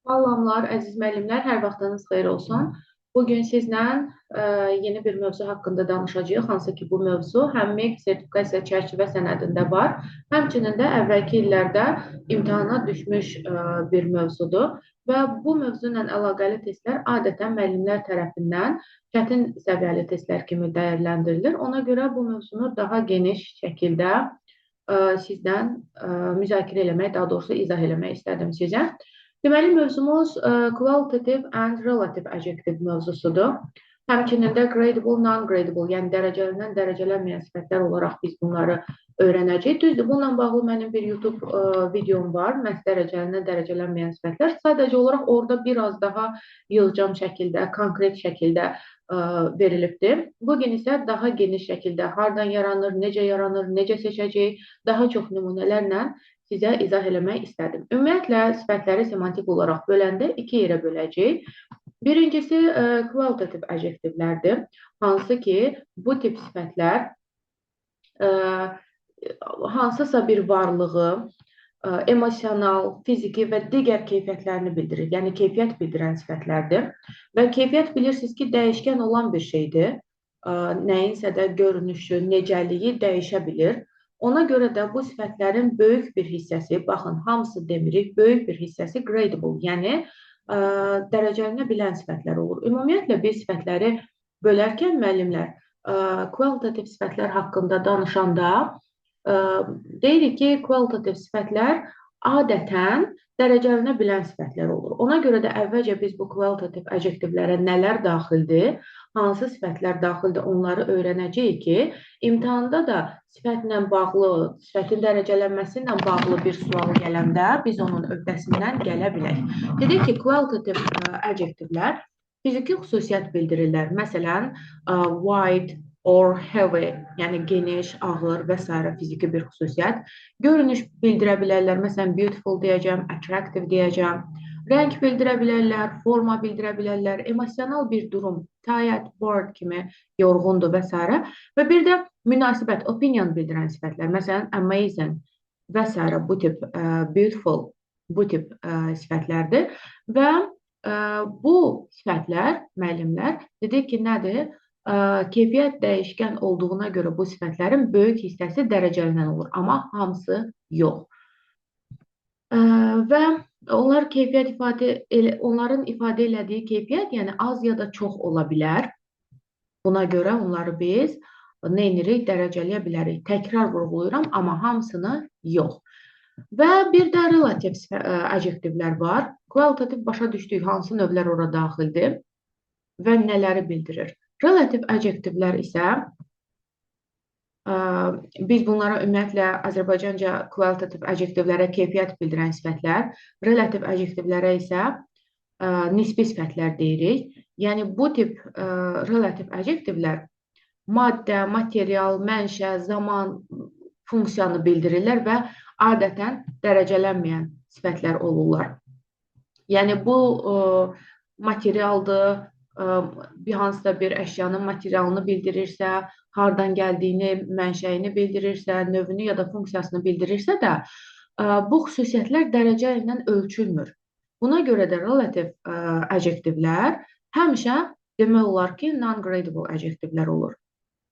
Salamlar, əziz müəllimlər, hər vaxtınız xeyir olsun. Bugün sizlə yeni bir mövzu haqqında danışacağıq, hansı ki bu mövzu həm MEQ sertifikasiya çərçivə sənədində var, həmçinin də əvvəlki illərdə imtahana düşmüş bir mövzudur və bu mövzu ilə əlaqəli testlər adətən müəllimlər tərəfindən çətin səviyyəli testlər kimi dəyərləndirilir. Ona görə bu mövzunu daha geniş şəkildə sizdən müzakirə eləmək, daha doğrusu izah eləmək istədim sizə. Deməli, mövzumuz qualitative and relative adjective mövzusudur. Həmçinin də gradable, non-gradable, yəni dərəcələnən, dərəcələnməyən sifətlər olaraq biz bunları öyrənəcəyik. Düzdür, bununla bağlı mənim bir YouTube videom var. Məhz dərəcələnən, dərəcələnməyən sifətlər. Sadəcə olaraq orada biraz daha yığcam şəkildə, konkret şəkildə verilibdir. Bugün isə daha geniş şəkildə hardan yaranır, necə seçəcəyik, daha çox nümunələrlə sizə izah eləmək istədim. Ümumiyyətlə, sifətləri semantik olaraq böləndə iki yerə böləcəyik. Birincisi, qualitative adjektivlərdir. Hansı ki, bu tip sifətlər hansısa bir varlığı, emosional, fiziki və digər keyfiyyətlərini bildirir. Yəni, keyfiyyət bildirən sifətlərdir. Və keyfiyyət bilirsiniz ki, dəyişkən olan bir şeydir. Nəyinsə də görünüşü, necəliyi dəyişə bilir. Ona görə də bu sifətlərin böyük bir hissəsi, baxın, hamısı demirik, böyük bir hissəsi gradable, yəni dərəcələnə bilən sifətlər olur. Ümumiyyətlə, biz sifətləri bölərkən müəllimlər, qualitative sifətlər haqqında danışanda deyirik ki, qualitative sifətlər adətən dərəcələnə bilən sifətlər olur. Ona görə də əvvəlcə biz bu qualitative adjektivlərə nələr daxildir, hansı sifətlər daxildir, onları öyrənəcəyik ki, imtahanda da sifətlə bağlı, sifətin dərəcələnməsi ilə bağlı bir sual gələndə biz onun öhdəsindən gələ bilək. Dedik ki, qualitative adjektivlər fiziki xüsusiyyət bildirirlər. Məsələn, wide or heavy, yəni geniş, ağır və s. fiziki bir xüsusiyyət. Görünüş bildirə bilərlər. Məsələn, beautiful deyəcəm, attractive deyəcəm. Rəng bildirə bilərlər, forma bildirə bilərlər, emosional bir durum, tired, bored kimi yorğundur və s. Və bir də münasibət, opinion bildirən sifətlər, məsələn, amazing və s. bu tip beautiful, bu tip sifətlərdir. Və bu sifətlər, müəllimlər, dedik ki, nədir? Keyfiyyət dəyişkən olduğuna görə bu sifətlərin böyük hissəsi dərəcələnən olur, amma hamısı yox. Və onların ifadə elədiyi keyfiyyət, yəni az ya da çox ola bilər. Buna görə onları biz nə edirik? Dərəcələyə bilərik. Təkrar vurğulayıram, amma hamısını yox. Və bir də relative adjektivlər var. Qualitative başa düşdük, hansı növlər ora daxildir və nələri bildirir. Relative adjektivlər isə biz bunlara ümumiyyətlə Azərbaycanca qualitative adjektivlərə keyfiyyət bildirən sifətlər, relative adjektivlərə isə nisbi sifətlər deyirik. Yəni, bu tip relative adjektivlər maddə, material, mənşə, zaman, funksiyanı bildirirlər və adətən dərəcələnməyən sifətlər olurlar. Yəni, bu materialdır, bir hansısa bir əşyanın materialını bildirirsə, hardan gəldiyini, mənşəyini bildirirsə, növünü ya da funksiyasını bildirirsə də, bu xüsusiyyətlər dərəcə ilə ölçülmür. Buna görə də relative adjektivlər həmişə demək olar ki, non-gradable adjektivlər olur.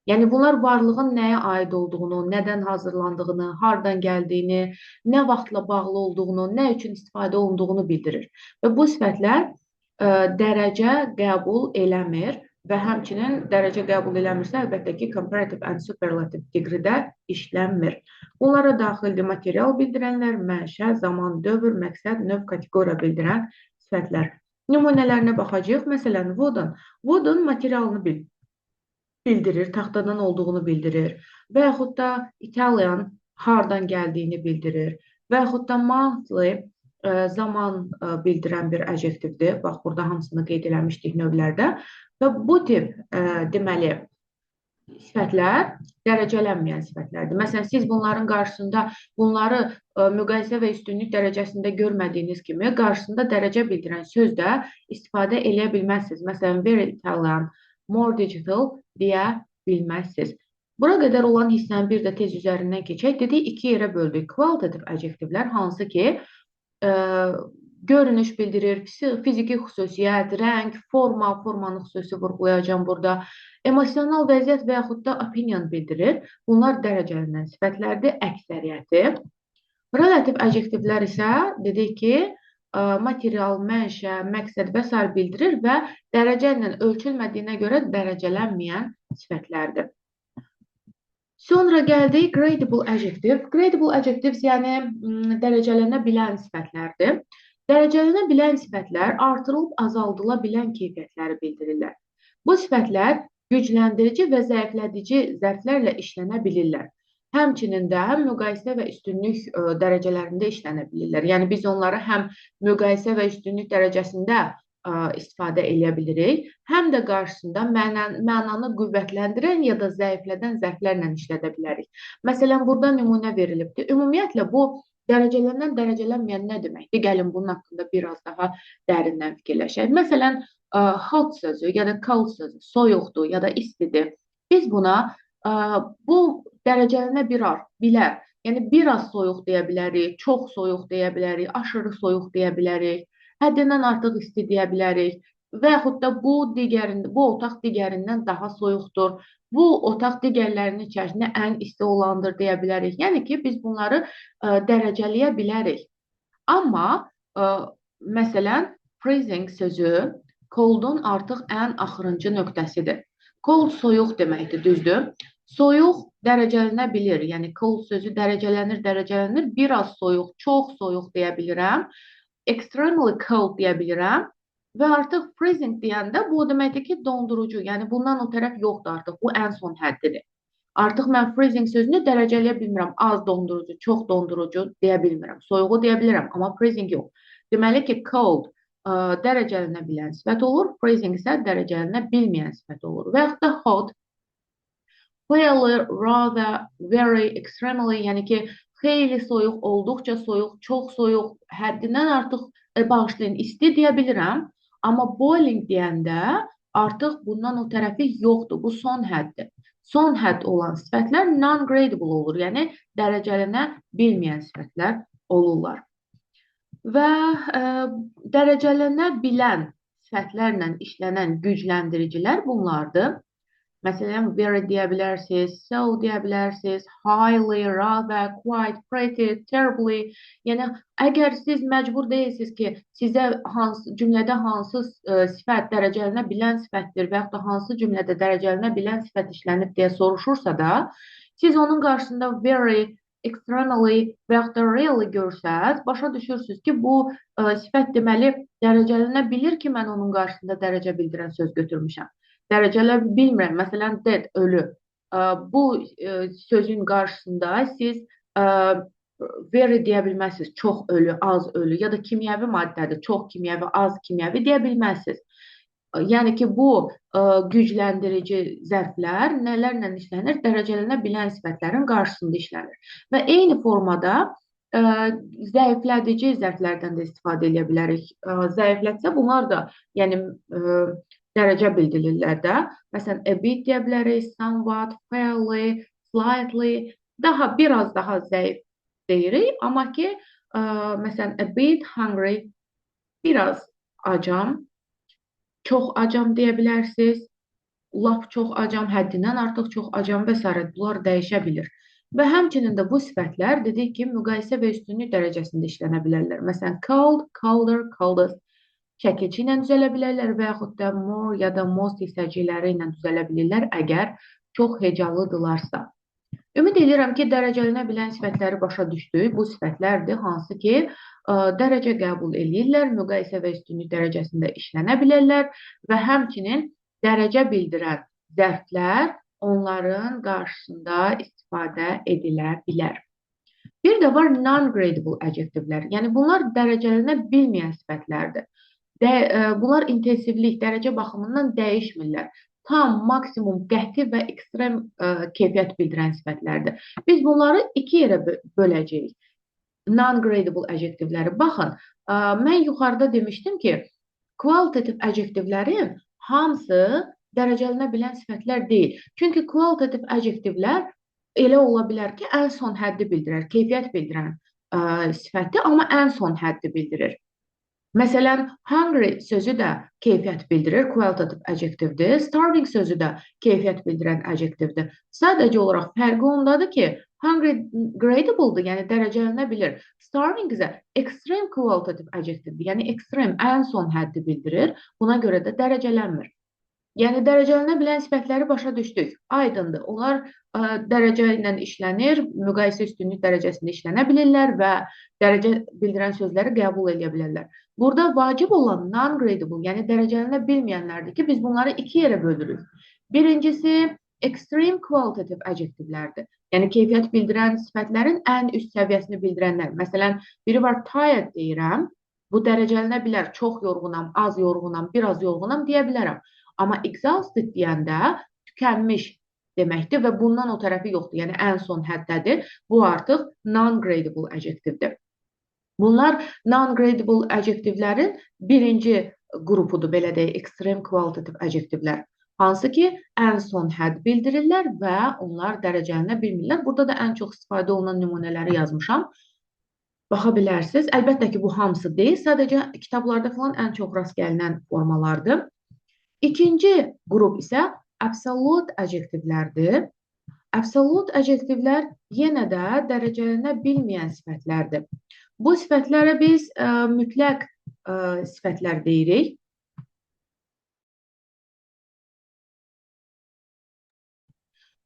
Yəni, bunlar varlığın nəyə aid olduğunu, nədən hazırlandığını, hardan gəldiyini, nə vaxtla bağlı olduğunu, nə üçün istifadə olunduğunu bildirir. Və bu sifətlər dərəcə qəbul eləmir və həmçinin dərəcə qəbul eləmirsə, əlbəttə ki, comparative and superlative degree-də işlənmir. Bunlara daxildir material bildirənlər, mənşə, zaman, dövr, məqsəd, növ, kateqoriya bildirən sifətlər. Nümunələrinə baxacağıq. Məsələn, wooden. Wooden materialını bildirir, taxtadan olduğunu bildirir və yaxud da Italian hardan gəldiyini bildirir və yaxud da monthly zaman bildirən bir adjektivdir. Bax, burada hamısını qeyd eləmişdik növlərdə. Və bu tip, deməli, sifətlər dərəcələnməyən sifətlərdir. Məsələn, siz bunların qarşısında, bunları müqayisə və üstünlük dərəcəsində görmədiyiniz kimi, qarşısında dərəcə bildirən sözdə istifadə eləyə bilməzsiniz. Məsələn, very Italian, more digital deyə bilməzsiniz. Bura qədər olan hissəni bir də tez üzərindən keçək. Dedik, iki yerə böldük. Qualitative adjektivlər, hansı ki, görünüş bildirir, fiziki xüsusiyyət, rəng, forma, formanın xüsusi vurğulayacağım burada. Emosional vəziyyət və yaxud da opinion bildirir. Bunlar dərəcələnən sifətlərdir, əksəriyyəti. Relativ adjektivlər isə dedik ki, material, mənşə, məqsəd və s. bildirir və dərəcə ilə ölçülmədiyinə görə dərəcələnməyən sifətlərdir. Sonra gəldik gradable adjective. Gradable adjectives yəni dərəcələnə bilən sifətlərdir. Dərəcələnə bilən sifətlər artırılıb azaldıla bilən keyfiyyətləri bildirirlər. Bu sifətlər gücləndirici və zəiflədici zərflərlə işlənə bilirlər. Həmçinin də müqayisə və üstünlük dərəcələrində işlənə bilirlər. Yəni biz onları həm müqayisə və üstünlük dərəcəsində istifadə edə bilirik, həm də qarşısında mənanı qüvvətləndirən ya da zəiflədən zərflərlə işlədə bilərik. Məsələn, burada nümunə verilibdir. Ümumiyyətlə, bu dərəcələnən, dərəcələnməyən nə deməkdir? Gəlin bunun haqqında biraz daha dərindən fikirləşək. Məsələn, hot sözü ya da cold sözü, soyuqdur ya da istidir. Biz buna bu dərəcələnə bilər. Yəni, biraz soyuq deyə bilərik, çox soyuq deyə bilərik, aşırı soyuq deyə bilərik, həddindən artıq isti deyə bilərik və yaxud da bu otaq digərindən daha soyuqdur, bu otaq digərlərinin içərisində ən isti olandır deyə bilərik. Yəni ki, biz bunları dərəcələyə bilərik. Amma, məsələn, freezing sözü coldun artıq ən axırıncı nöqtəsidir. Cold soyuq deməkdir, düzdür? Soyuq dərəcələnə bilir. Yəni, cold sözü dərəcələnir. Biraz soyuq, çox soyuq deyə bilirəm. Extremely cold deyə bilirəm və artıq freezing deyəndə bu deməkdir ki, dondurucu, yəni bundan o tərəf yoxdur artıq, bu ən son həddidir. Artıq mən freezing sözünü dərəcələyə bilmirəm, az dondurucu, çox dondurucu deyə bilmirəm, soyuğu deyə bilirəm, amma freezing yox. Deməli ki, cold dərəcələnə bilən sifət olur, freezing isə dərəcələnə bilməyən sifət olur və yaxud da hot, fairly, rather, very, extremely, yəni ki, xeyli soyuq, olduqca soyuq, çox soyuq, həddindən artıq bağışlayın, isti deyə bilirəm. Amma boiling deyəndə artıq bundan o tərəfi yoxdur. Bu son həddir. Son hədd olan sifətlər non-gradable olur. Yəni, dərəcələnə bilməyən sifətlər olurlar. Və dərəcələnə bilən sifətlərlə işlənən gücləndiricilər bunlardır. Məsələn, very deyə bilərsiniz, so deyə bilərsiniz, highly, rather, quite, pretty, terribly. Yəni, əgər siz məcbur deyilsiniz ki, sizə cümlədə hansı sifət dərəcələnə bilən sifətdir və yaxud da hansı cümlədə dərəcələnə bilən sifət işlənib deyə soruşursa da, siz onun qarşısında very, extremely və yaxud da really görsəz, başa düşürsünüz ki, bu sifət deməli dərəcələnə bilir ki, mən onun qarşısında dərəcə bildirən söz götürmüşəm. Dərəcələr bilmirəm. Məsələn, dead, ölü. Bu sözün qarşısında siz very deyə bilməzsiniz. Çox ölü, az ölü ya da kimyəvi maddədir. Çox kimyəvi, az kimyəvi deyə bilməzsiniz. Yəni ki, bu gücləndirici zərflər nələrlə işlənir? Dərəcələnə bilən sifətlərin qarşısında işlənir. Və eyni formada zəiflədici zərflərdən də istifadə edə bilərik. Zəiflətsə bunlar da, yəni dərəcə bildirirlər də. Məsələn, a bit deyə bilərik, somewhat, fairly, slightly, biraz daha zəif deyirik. Amma ki, məsələn, a bit hungry, biraz acam, çox acam deyə bilərsiniz, lap çox acam, həddindən artıq çox acam və s. Bunlar dəyişə bilir. Və həmçinin də bu sifətlər, dedik ki, müqayisə və üstünlük dərəcəsində işlənə bilərlər. Məsələn, cold, colder, coldest. Çəkici ilə düzələ bilərlər və yaxud da more ya da most hissəcikləri ilə düzələ bilirlər, əgər çox hecalıdırlarsa. Ümid edirəm ki, dərəcələnə bilən sifətləri başa düşdük. Bu sifətlərdir, hansı ki, dərəcə qəbul edirlər, müqayisə və üstünlük dərəcəsində işlənə bilərlər və həmçinin dərəcə bildirən zərflər onların qarşısında istifadə edilə bilər. Bir də var non-gradable adjectivlər, yəni bunlar dərəcələnə bilməyən sifətlərdir. Bunlar intensivlik, dərəcə baxımından dəyişmirlər. Tam, maksimum, qəti və ekstrem keyfiyyət bildirən sifətlərdir. Biz bunları iki yerə böləcəyik. Non-gradable adjectivləri. Baxın, mən yuxarıda demişdim ki, qualitative adjectivlərin hamısı dərəcələnə bilən sifətlər deyil. Çünki qualitative adjectivlər elə ola bilər ki, ən son həddi bildirir, keyfiyyət bildirən sifətdir, amma ən son həddi bildirir. Məsələn, hungry sözü də keyfiyyət bildirir, qualitative adjectivedir. Starving sözü də keyfiyyət bildirən adjectivedir. Sadəcə olaraq fərqi ondadır ki, hungry gradable'dır, yəni dərəcələnə bilir. Starving isə extreme qualitative adjectivedir, yəni extreme, ən son həddi bildirir. Buna görə də dərəcələnmir. Yəni dərəcələnə bilən sifətləri başa düşdük. Aydındır. Onlar dərəcə ilə işlənir, müqayisə üstünlük dərəcəsində işlənə bilirlər və dərəcə bildirən sözləri qəbul edə bilərlər. Burada vacib olan non-gradable, yəni dərəcələnə bilməyənlərdir ki, biz bunları iki yerə bölürük. Birincisi, extreme qualitative adjectivelərdir. Yəni keyfiyyət bildirən sifətlərin ən üst səviyyəsini bildirənlər. Məsələn, biri var tired deyirəm. Bu dərəcələnə bilər. Çox yorğunam, az yorğunam, biraz yorğunam deyə bilərəm. Amma exhausted deyəndə tükənmiş deməkdir və bundan o tərəfi yoxdur. Yəni ən son həddədir. Bu artıq non-gradable adjectivedir. Bunlar non-gradable adjectivelerin birinci qrupudur, belə deyək, extreme qualitative adjectivelər. Hansı ki, ən son hədd bildirirlər və onlar dərəcələnə bilmirlər. Burada da ən çox istifadə olunan nümunələri yazmışam. Baxa bilərsiniz. Əlbəttə ki, bu hamısı deyil. Sadəcə kitablarda falan ən çox rast gəlinən formalardır. İkinci qrup isə absolute adjektivlərdir. Absolute adjektivlər yenə də dərəcələnə bilməyən sifətlərdir. Bu sifətlərə biz mütləq sifətlər deyirik.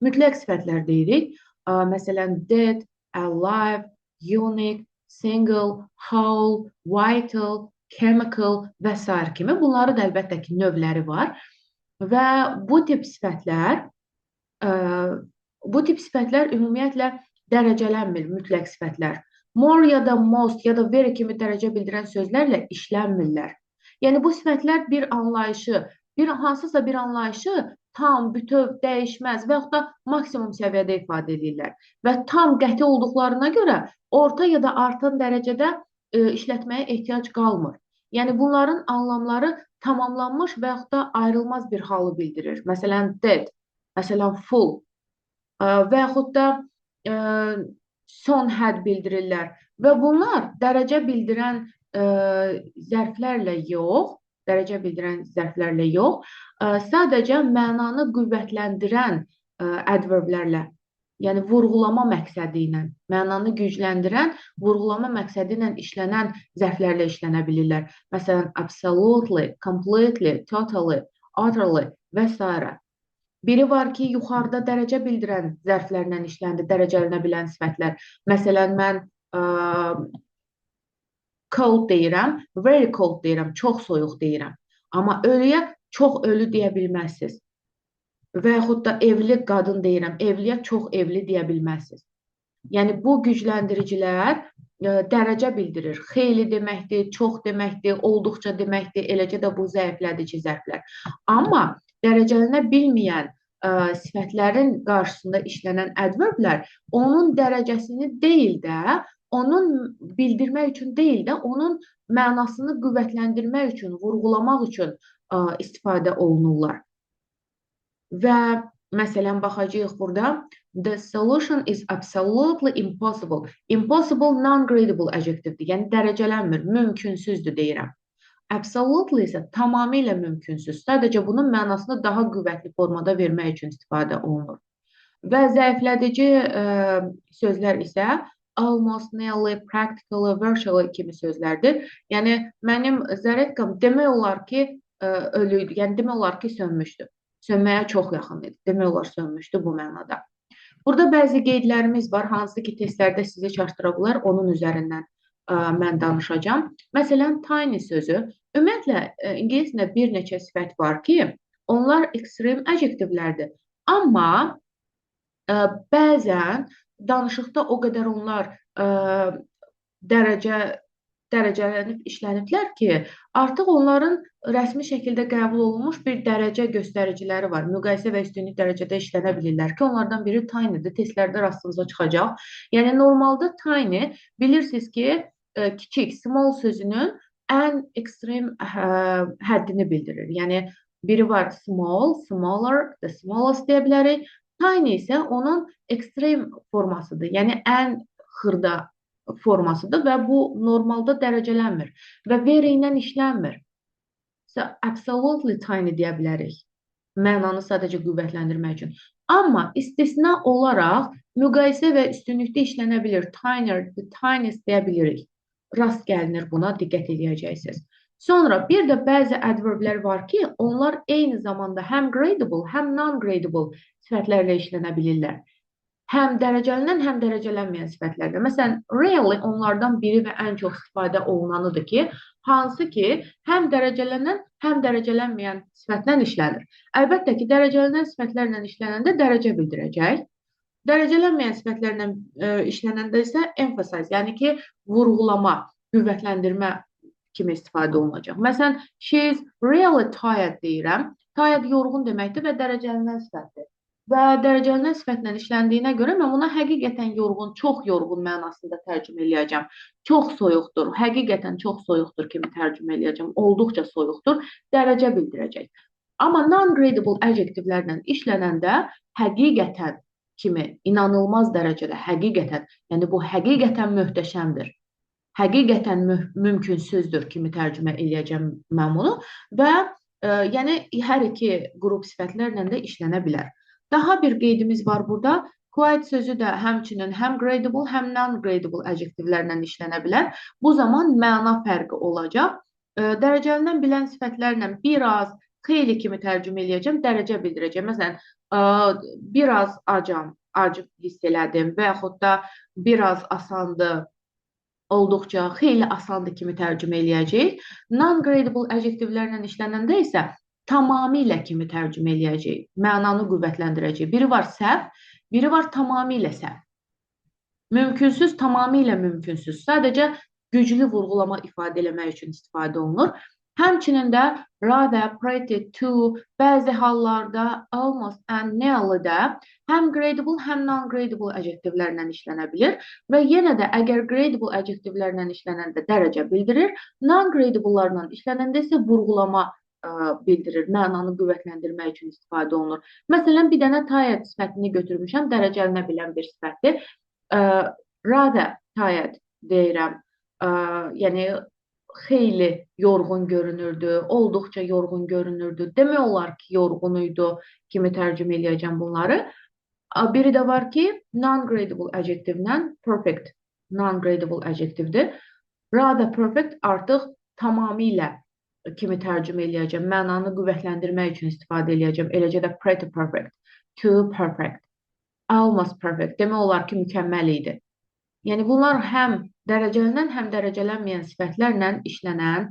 Mütləq sifətlər deyirik. Məsələn, dead, alive, unique, single, whole, vital, chemical və s. kimi. Bunların da əlbəttə ki, növləri var. Və bu tip sifətlər ümumiyyətlə dərəcələnmir, mütləq sifətlər. More ya da most ya da very kimi dərəcə bildirən sözlərlə işlənmirlər. Yəni bu sifətlər bir anlayışı, hansısa bir anlayışı tam, bütöv, dəyişməz və yaxud da maksimum səviyyədə ifadə edirlər. Və tam qəti olduqlarına görə orta ya da artan dərəcədə işlətməyə ehtiyac qalmır. Yəni bunların anlamları tamamlanmış və yaxud da ayrılmaz bir halı bildirir. Məsələn, dead, məsələn, full və yaxud da son hədd bildirirlər. Və bunlar dərəcə bildirən zərflərlə yox, sadəcə mənanı qüvvətləndirən adverblərlə, yəni vurğulama məqsədi ilə, mənanı gücləndirən, vurğulama məqsədi ilə işlənən zərflərlə işlənə bilirlər. Məsələn, absolutely, completely, totally, utterly və s. Biri var ki, yuxarıda dərəcə bildirən zərflərlə işləndir, dərəcələnə bilən sifətlər. Məsələn, mən cold deyirəm, very cold deyirəm, çox soyuq deyirəm. Amma ölüyə çox ölü deyə bilməzsiniz. Və yaxud da evli qadın deyirəm, evliyə çox evli deyə bilməzsiniz. Yəni, bu gücləndiricilər dərəcə bildirir. Xeyli deməkdir, çox deməkdir, olduqca deməkdir, eləcə də bu zəiflədici zərflər. Amma dərəcələnə bilməyən sifətlərin qarşısında işlənən adverblər onun dərəcəsini deyil də, onun bildirmək üçün deyil də, onun mənasını qüvvətləndirmək üçün, vurğulamaq üçün istifadə olunurlar. Və məsələn, baxacağıq burada. The solution is absolutely impossible. Impossible non-gradable adjectivedir. Yəni, dərəcələnmir, mümkünsüzdür deyirəm. Absolutely isə tamamilə mümkünsüz. Sadəcə bunun mənasını daha qüvvətli formada vermək üçün istifadə olunur. Və zəiflədici sözlər isə almost, nearly, practically, virtually kimi sözlərdir. Yəni, mənim zaretkam demək olar ki, ölüydü. Yəni, demək olar ki, sönmüşdü. Sönməyə çox yaxın idi. Demək olar sönmüşdü bu mənada. Burada bəzi qeydlərimiz var, hansı ki, testlərdə sizi çaşdıra bilər. Onun üzərindən mən danışacağam. Məsələn, tiny sözü. Ümumiyyətlə, ingiliscə bir neçə sifət var ki, onlar extreme adjektivlərdir. Amma bəzən danışıqda o qədər onlar dərəcələnib işləniblər ki, artıq onların rəsmi şəkildə qəbul olunmuş bir dərəcə göstəriciləri var. Müqayisə və üstünlük dərəcədə işlənə bilirlər ki, onlardan biri tiny'dir. Testlərdə rastınıza çıxacaq. Yəni, normalda tiny, bilirsiniz ki, kiçik, small sözünün ən ekstrem həddini bildirir. Yəni, biri var small, smaller, the smallest deyə bilərik. Tiny isə onun ekstrem formasıdır. Yəni, ən xırda formasıdır və bu normalda dərəcələnmir və very ilə işlənmir. So, absolutely tiny deyə bilərik. Mənanı sadəcə qüvvətləndirmək üçün. Amma istisna olaraq müqayisə və üstünlükdə işlənə bilir. Tinier, the tiniest deyə bilirik. Rast gəlinir buna, diqqət edəcəksiniz. Sonra bir də bəzi adverblər var ki, onlar eyni zamanda həm gradable, həm non-gradable sifətlərlə işlənə bilirlər. Həm dərəcələnən, həm dərəcələnməyən sifətlərdə. Məsələn, really onlardan biri və ən çox istifadə olunanıdır ki, hansı ki, həm dərəcələnən, həm dərəcələnməyən sifətlə işlənir. Əlbəttə ki, dərəcələnən sifətlərlə işlənəndə dərəcə bildirəcək. Dərəcələnməyən sifətlərlə işlənəndə isə emphasize, yəni ki, vurğulama, qüvvətləndirmə kimi istifadə olunacaq. Məsələn, she is really tired deyirəm. Tired yorğun deməkdir və dərəcələnən sifətdir. Və dərəcələnən sifətlə işləndiyinə görə mən buna həqiqətən yorğun, çox yorğun mənasında tərcümə eləyəcəm. Çox soyuqdur, həqiqətən çox soyuqdur kimi tərcümə eləyəcəm. Olduqca soyuqdur, dərəcə bildirəcək. Amma non-gradable adjektivlərlə işlənəndə həqiqətən kimi, inanılmaz dərəcədə həqiqətən, yəni bu həqiqətən möhtəşəmdir. Həqiqətən mümkünsüzdür kimi tərcümə eləyəcəm mən bunu və yəni hər iki qrup sifətlərlə də işlənə bilər. Daha bir qeydimiz var burada. Quite sözü də həmçinin həm gradable, həm non-gradable adjektivlərlə işlənə bilər. Bu zaman məna fərqi olacaq. Dərəcələnən bilən sifətlərlə biraz, xeyli kimi tərcümə eləyəcəm, dərəcə bildirəcəm. Məsələn, biraz acam, acı hiss elədim və yaxud da biraz asandır, olduqca, xeyli asandır kimi tərcümə eləyəcək. Non-gradable adjektivlərlə işlənəndə isə tamamilə kimi tərcümə eləyəcək, mənanı qüvvətləndirəcək. Biri var səhv, biri var tamamilə səhv. Mümkünsüz, tamamilə mümkünsüz. Sadəcə güclü vurğulama ifadə eləmək üçün istifadə olunur. Həmçinin də rather, pretty, to, bəzi hallarda almost and nearly də həm gradable, həm non-gradable adjektivlərlə işlənə bilir və yenə də əgər gradable adjektivlərlə işlənəndə dərəcə bildirir, non-gradable'larla işlənəndə isə vurğulama bildirir, mənanı qüvvətləndirmək üçün istifadə olunur. Məsələn, bir dənə tired sifətini götürmüşəm, dərəcələnə bilən bir sifətdir. Rather tired deyirəm, yəni xeyli yorğun görünürdü, olduqca yorğun görünürdü, demək olar ki, yorğun idi kimi tərcümə eləyəcəm bunları. Biri də var ki, non-gradable adjektivlə perfect, non-gradable adjektivdir. Rather perfect artıq tamamilə kimi tərcümə eləyəcəm. Mənanı qüvvətləndirmək üçün istifadə eləyəcəm. Eləcə də pretty perfect, too perfect, almost perfect. Demək olar ki, mükəmməl idi. Yəni, bunlar həm dərəcələnən, həm dərəcələnməyən sifətlərlə işlənən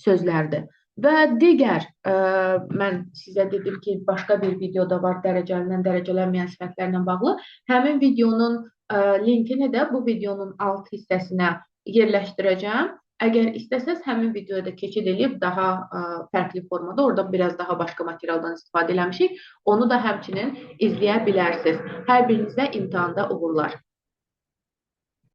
sözlərdir. Və digər, mən sizə dedim ki, başqa bir videoda var dərəcələnən, dərəcələnməyən sifətlərlə bağlı. Həmin videonun linkini də bu videonun alt hissəsinə yerləşdirəcəm. Əgər istəsəz, həmin videoya da keçid edib daha fərqli formada, orada biraz daha başqa materialdan istifadə eləmişik. Onu da həmçinin izləyə bilərsiniz. Hər birinizə imtahanda uğurlar.